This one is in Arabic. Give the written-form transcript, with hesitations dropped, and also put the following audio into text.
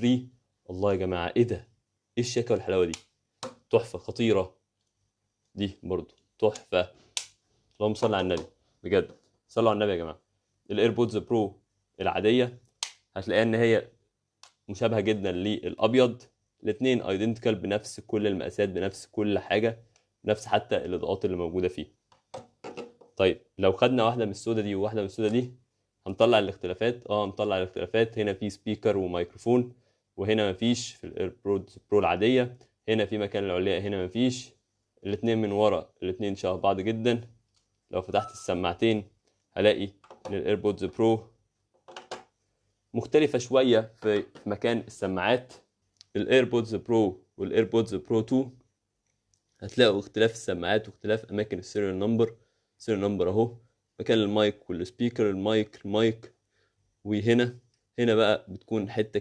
3. الله يا جماعه، ايه ده؟ ايه الشياكه والحلاوه دي؟ تحفه خطيره. دي برضو تحفه. اللهم صل على النبي، بجد صلوا على النبي يا جماعه. الايربودز برو العاديه هتلاقيها ان هي مشابهه جدا للابيض. الاثنين ايدنتيكال، بنفس كل المقاسات، بنفس كل حاجه، بنفس حتى الاضاءات اللي موجوده فيه. طيب لو خدنا واحده من السودا دي وواحده من السودا دي، هنطلع الاختلافات. هنطلع الاختلافات. هنا في سبيكر وميكروفون، وهنا مفيش في الايربودز برو العاديه. هنا في مكان العليا، هنا مفيش. الاثنين من ورا الاثنين شبه بعض جدا. لو فتحت السماعتين هلاقي ان الايربودز برو مختلفة شوية في مكان السماعات. الايربودز برو والايربودز برو 2 هتلاقوا اختلاف السماعات واختلاف اماكن السيريال نمبر. السيريال نمبر اهو، مكان المايك والسبيكر، المايك. وهنا بقى بتكون حتة كده